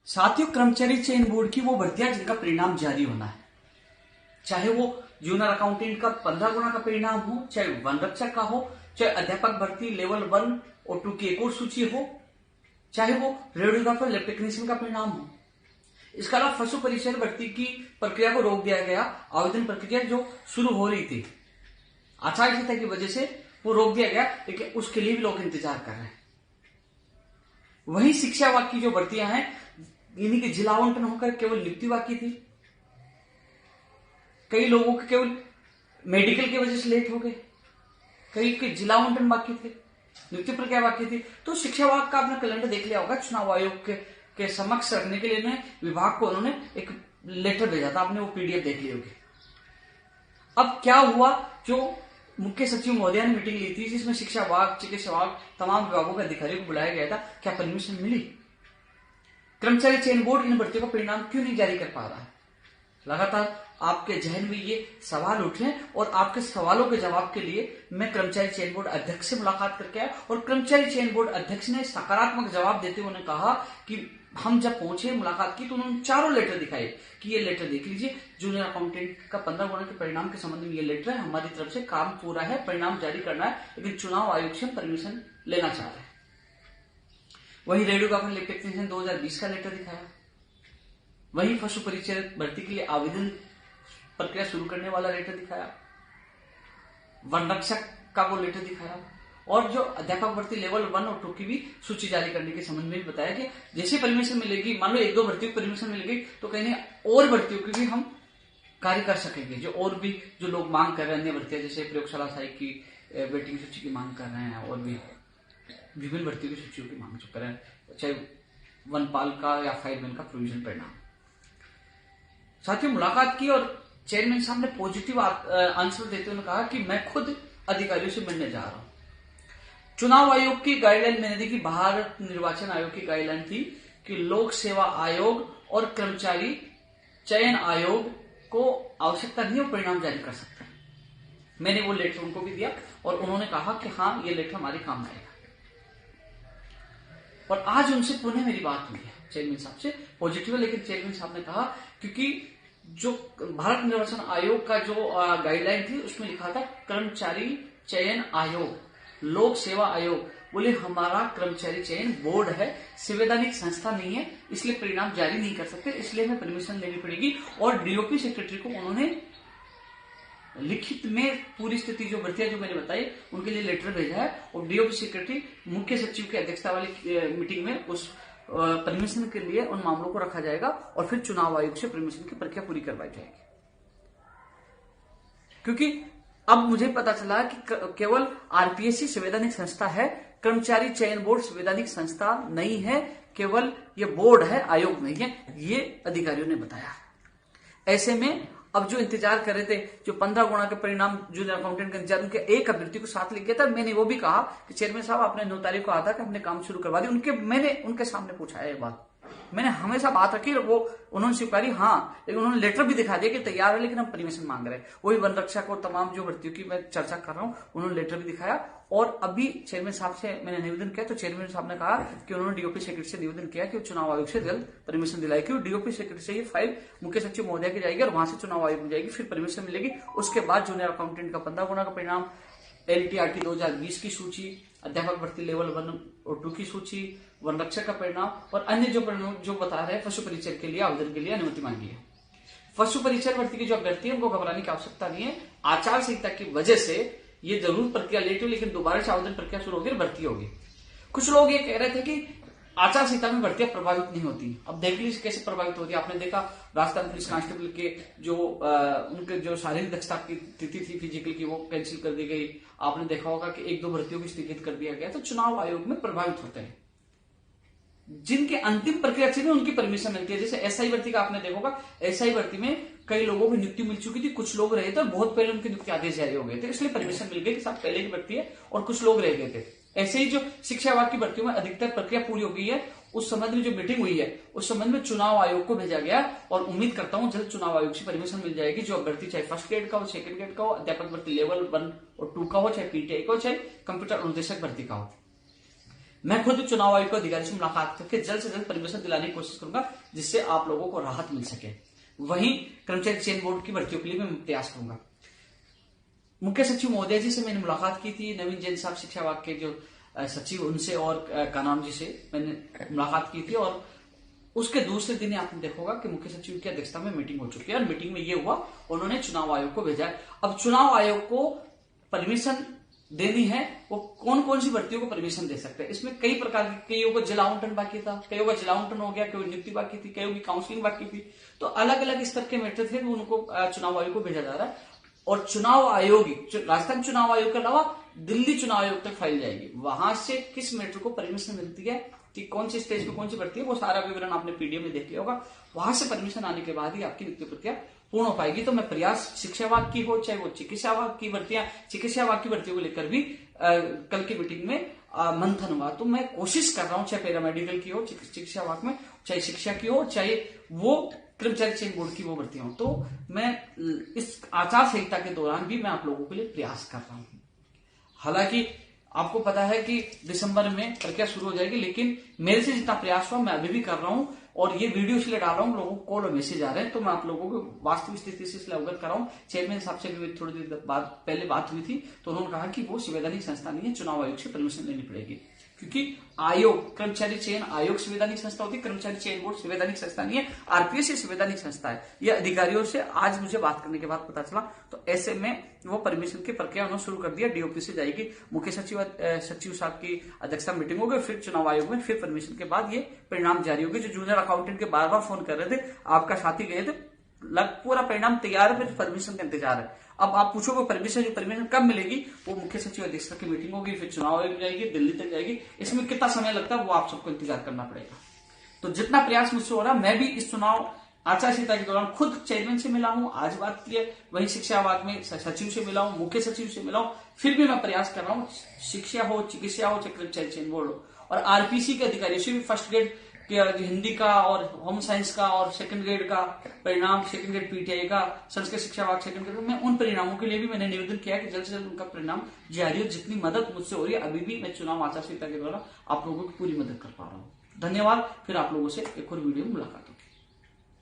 साथियों, कर्मचारी चयन बोर्ड की वो भर्तियां जिनका परिणाम जारी होना है, चाहे वो जूनियर अकाउंटेंट का 15 गुना का परिणाम हो, चाहे वन रक्षक का हो, चाहे अध्यापक भर्ती लेवल 1 और 2 की एक और सूची हो, चाहे वो रेडियोग्राफर लैब टेक्नीशियन का परिणाम हो। इसके अलावा पशु परिचय भर्ती की प्रक्रिया को रोक दिया गया। आवेदन प्रक्रिया जो शुरू हो रही थी आचार संहिता की वजह से वो रोक दिया गया, लेकिन उसके लिए भी लोग इंतजार कर रहे हैं। वही शिक्षा विभाग की जो भर्तियां हैं, इन्हीं के जिला आवंटन होकर केवल नियुक्ति बाकी थी। कई लोगों के केवल मेडिकल की वजह से लेट हो गए, कई के जिला आवंटन बाकी थे, नियुक्ति प्रक्रिया बाकी थी। तो शिक्षा विभाग का आपने कैलेंडर देख लिया होगा। चुनाव आयोग के समक्ष रखने के लिए विभाग को उन्होंने एक लेटर भेजा था, आपने वो पीडीएफ देख ली होगी। अब क्या हुआ, जो मुख्य सचिव महोदया ने मीटिंग ली थी जिसमें शिक्षा विभाग, चिकित्सा विभाग, तमाम विभागों के अधिकारियों को बुलाया गया था, क्या परमिशन मिली? कर्मचारी चयन बोर्ड इन भर्तियों का परिणाम क्यों नहीं जारी कर पा रहा है? लगातार आपके जहन में ये सवाल उठ रहे हैं और आपके सवालों के जवाब के लिए मैं कर्मचारी चयन बोर्ड अध्यक्ष से मुलाकात करके आया और कर्मचारी चयन बोर्ड अध्यक्ष ने सकारात्मक जवाब देते हुए कहा कि हम जब पहुंचे मुलाकात की तो उन्होंने चारों लेटर दिखाए कि ये लेटर देख लीजिए, जूनियर अकाउंटेंट का 15 गुना के परिणाम के संबंध में ये लेटर है, हमारी तरफ से काम पूरा है, परिणाम जारी करना है, लेकिन चुनाव आयोग से परमिशन लेना चाह रहे हैं। वही रेडियोग्राफर लैब टेक्नीशियन 2020 का लेटर दिखाया। वही पशु परिचय भर्ती के लिए आवेदन प्रक्रिया शुरू करने वाला लेटर दिखाया। वन रक्षक का वो लेटर दिखाया और जो अध्यापक भर्ती लेवल 1 और 2 की भी सूची जारी करने के संबंध में भी बताया कि जैसे परमिशन मिलेगी, मान लो 1-2 भर्तियों की परमिशन मिलेगी तो कहीं और भर्तियों की भी हम कार्य कर सकेंगे। जो और भी जो लोग मांग कर रहे हैं अन्य भर्तियां, जैसे प्रयोगशाला सहायक की वेटिंग सूची की मांग कर रहे हैं और भी विभिन्न भर्तियों की सूचियों की मांग जो कर रहे हैं, चाहे वनपाल का या फायरमैन का प्रोविजन परिणाम। साथियों, मुलाकात की और चेयरमैन साहब ने पॉजिटिव आंसर देते हुए कहा कि मैं खुद अधिकारियों से मिलने जा रहा हूं। चुनाव आयोग की गाइडलाइन मैंने देखी, भारत निर्वाचन आयोग की गाइडलाइन थी कि लोक सेवा आयोग और कर्मचारी चयन आयोग को आवश्यकता नहीं हो परिणाम जारी कर सकते हैं। मैंने वो लेटर उनको भी दिया और उन्होंने कहा कि हाँ, ये लेटर हमारे काम आएगा। और आज उनसे पुनः मेरी बात हुई है चेयरमैन साहब से, पॉजिटिव है, लेकिन चेयरमैन साहब ने कहा क्योंकि जो भारत निर्वाचन आयोग का जो गाइडलाइन थी उसमें लिखा था कर्मचारी चयन आयोग, लोक सेवा आयोग, बोले हमारा कर्मचारी चयन बोर्ड है, संवैधानिक संस्था नहीं है, इसलिए परिणाम जारी नहीं कर सकते, इसलिए हमें परमिशन लेनी पड़ेगी। और डीओपी सेक्रेटरी को उन्होंने लिखित में पूरी स्थिति जो भर्तियां जो मैंने बताई उनके लिए लेटर भेजा है और डीओपी सेक्रेटरी मुख्य सचिव की अध्यक्षता वाली मीटिंग में उस परमिशन के लिए उन मामलों को रखा जाएगा और फिर चुनाव आयोग से परमिशन की प्रक्रिया पूरी करवाई जाएगी। क्योंकि अब मुझे पता चला कि केवल आरपीएससी संवैधानिक संस्था है, कर्मचारी चयन बोर्ड संवैधानिक संस्था नहीं है, केवल ये बोर्ड है, आयोग नहीं है, ये अधिकारियों ने बताया। ऐसे में अब जो इंतजार कर रहे थे, जो 15 गुना के परिणाम जूनियर अकाउंटेंट का इंतजार, उनके एक अभ्यर्थी को साथ लेके था। मैंने वो भी कहा कि चेयरमैन साहब आपने 9 तारीख को आता कि हमने काम शुरू करवा दी। मैंने उनके सामने पूछा है ये बात, मैंने हमेशा बात रखी, वो उन्होंने स्वीकारी, हाँ, लेकिन उन्होंने लेटर भी दिखा दिया कि तैयार है लेकिन हम परमिशन मांग रहे हैं। वही वन रक्षक और तमाम जो भर्तियों की मैं चर्चा कर रहा हूं, उन्होंने लेटर भी दिखाया। और अभी चेयरमैन साहब से मैंने निवेदन किया तो चेयरमैन साहब ने कहा कि उन्होंने डीओपी सेक्रेटरी से निवेदन किया कि चुनाव आयोग से जल्द परमिशन दिलाई, क्यों डीओपी सेक्रेटरी से ये फाइल मुख्य सचिव महोदया की जाएगी और वहां से चुनाव आयोग में जाएगी, फिर परमिशन मिलेगी। उसके बाद जूनियर अकाउंटेंट का 15 गुना का परिणाम, एलटीआरटी 2020 की सूची, अध्यापक भर्ती लेवल 1 और 2 की सूची, वन रक्षक का परिणाम और अन्य जो बता रहे हैं पशु परिचय के लिए आवेदन के लिए अनुमति मांगी है। पशु परिचय भर्ती की जो अभ्यर्थी है उनको घबराने की आवश्यकता नहीं है। आचार संहिता की वजह से ये जरूर प्रक्रिया लेट हुई, लेकिन दोबारा से आवेदन प्रक्रिया शुरू होगी, भर्ती होगी। कुछ लोग ये कह रहे थे कि आचार संहिता में भर्तियां प्रभावित नहीं होती। अब देख लीजिए कैसे प्रभावित होती है। आपने देखा राजस्थान पुलिस कांस्टेबल के जो उनके जो शारीरिक दक्षता की तिथि थी फिजिकल की, वो कैंसिल कर दी गई। आपने देखा होगा कि 1-2 भर्तियों को स्थगित कर दिया गया। तो चुनाव आयोग में प्रभावित होते हैं जिनके अंतिम प्रक्रिया थी उनकी परमिशन मिलती है। जैसे एसआई भर्ती का आपने देखा होगा, एसआई भर्ती में कई लोगों की नियुक्ति मिल चुकी थी, कुछ लोग रहे थे, बहुत पहले उनकी नियुक्ति आदेश जारी हो गए थे, इसलिए परमिशन मिल गई कि साहब पहले की भर्ती है, और कुछ लोग रह गए थे। ऐसे ही जो शिक्षा विभाग की भर्तियों में अधिकतर प्रक्रिया पूरी हो गई है, उस संबंध में जो मीटिंग हुई है उस संबंध में चुनाव आयोग को भेजा गया और उम्मीद करता हूं जल्द चुनाव आयोग से परमिशन मिल जाएगी। जो अभ्यर्थी चाहे फर्स्ट ग्रेड का हो, सेकंड ग्रेड का हो, अध्यापक भर्ती लेवल 1 और 2 का हो, चाहे पीटीआई का हो, चाहे कंप्यूटर अनुदेशक भर्ती का हो। मैं खुद चुनाव आयोग के अधिकारी से मुलाकात करके जल्द से जल्द परमिशन दिलाने की कोशिश करूंगा, जिससे आप लोगों को राहत मिल सके। वहीं कर्मचारी चयन बोर्ड की भर्तियों के लिए मैं प्रयास करूंगा। मुख्य सचिव महोदय जी से मैंने मुलाकात की थी, नवीन जैन साहब शिक्षा विभाग के जो सचिव उनसे और कानाम जी से मैंने मुलाकात की थी, और उसके दूसरे दिन आपने देखोगा कि मुख्य सचिव की अध्यक्षता में मीटिंग हो चुकी है, और मीटिंग में ये हुआ, उन्होंने चुनाव आयोग को भेजा है। अब चुनाव आयोग को परमिशन देनी है, वो कौन कौन सी भर्तियों को परमिशन दे सकते हैं। इसमें कई प्रकार की, कईयों को जिला आवंटन बाकी था, कईयों का जिला आवंटन हो गया, कईयों की नियुक्ति बाकी थी, कईयों की काउंसलिंग बाकी थी। तो अलग अलग स्तर के मैटर थे, उनको चुनाव आयोग को भेजा जा रहा है। और चुनाव आयोग, राजस्थान चुनाव आयोग के अलावा दिल्ली चुनाव आयोग तक फाइल जाएगी। वहां से किस मैटर को परमिशन मिलती है कि कौन सी स्टेज पे कौन सी भर्ती है, वो सारा विवरण आपने पीडीएफ में देख लिया होगा। वहां से परमिशन आने के बाद ही आपकी नियुक्ति प्रक्रिया पूर्ण हो पाएगी। तो मैं प्रयास शिक्षा विभाग की हो, चाहे वो चिकित्सा विभाग की भर्तियां, चिकित्सा विभाग की भर्तियों को लेकर भी कल की मीटिंग में मंथन हुआ। तो मैं कोशिश कर रहा हूं, चाहे पैरामेडिकल की हो चिकित्सा विभाग में, चाहे शिक्षा की हो, चाहे वो कर्मचारी चयन बोर्ड की वो भर्तियां हो, तो मैं इस आचार संहिता के दौरान भी मैं आप लोगों के लिए प्रयास कर रहा हूं। हालांकि आपको पता है कि दिसंबर में प्रक्रिया शुरू हो जाएगी, लेकिन मेरे से जितना प्रयास हुआ मैं अभी भी कर रहा हूं, और ये वीडियो इसलिए डाल रहा हूं, लोगों को कॉल और मैसेज आ रहे हैं, तो मैं आप लोगों को वास्तविक स्थिति से इसलिए अवगत कर रहा हूं। चेयरमैन साहब से भी थोड़ी देर बाद पहले बात हुई थी, तो उन्होंने कहा कि वो संवैधानिक संस्था नहीं है, चुनाव आयोग से परमिशन लेनी पड़ेगी, क्योंकि आयोग कर्मचारी चयन आयोग संवैधानिक संस्था होती है, कर्मचारी चयन बोर्ड संवैधानिक संस्था नहीं है, आरपीएस संवैधानिक संस्था है। यह अधिकारियों से आज मुझे बात करने के बाद पता चला। तो ऐसे में वो परमिशन की प्रक्रिया उन्होंने शुरू कर दिया, डीओपी से जाएगी, मुख्य सचिव साहब की अध्यक्षता मीटिंग होगी, फिर चुनाव आयोग में, फिर परमिशन के बाद ये परिणाम जारी होगी। जो जूनियर अकाउंटेंट के बार बार फोन कर रहे थे, आपका साथी गए थे, पूरा परिणाम तैयार है, फिर परमिशन का इंतजार है। अब आप पूछोगे परमिशन कब मिलेगी, वो मुख्य सचिव अध्यक्षता की मीटिंग होगी, फिर चुनाव आयोग जाएगी, दिल्ली तक जाएगी। इसमें कितना समय लगता है वो आप सबको इंतजार करना पड़ेगा। तो जितना प्रयास मुझसे हो रहा, मैं भी इस चुनाव आचार संहिता के दौरान खुद चेयरमैन से मिला हूं, आज बात की है, वहीं शिक्षा विभाग में सचिव से मिला हूं, मुख्य सचिव से मिला हूं, फिर भी मैं प्रयास कर रहा हूं, शिक्षा हो, चिकित्सा हो, कर्मचारी चयन बोर्ड हो, और आरपीसी के अधिकारियों से भी फर्स्ट ग्रेड हिंदी का और होम साइंस का और सेकंड ग्रेड का परिणाम, सेकंड ग्रेड पीटीआई का, संस्कृत शिक्षा विभाग सेकंड ग्रेड, मैं उन परिणामों के लिए भी मैंने निवेदन किया कि जल्द से जल्द उनका परिणाम जारी हो। जितनी मदद मुझसे हो रही है, अभी भी मैं चुनाव आचार संहिता के द्वारा आप लोगों की पूरी मदद कर पा रहा हूँ। धन्यवाद। फिर आप लोगों से एक और वीडियो में मुलाकात होगी।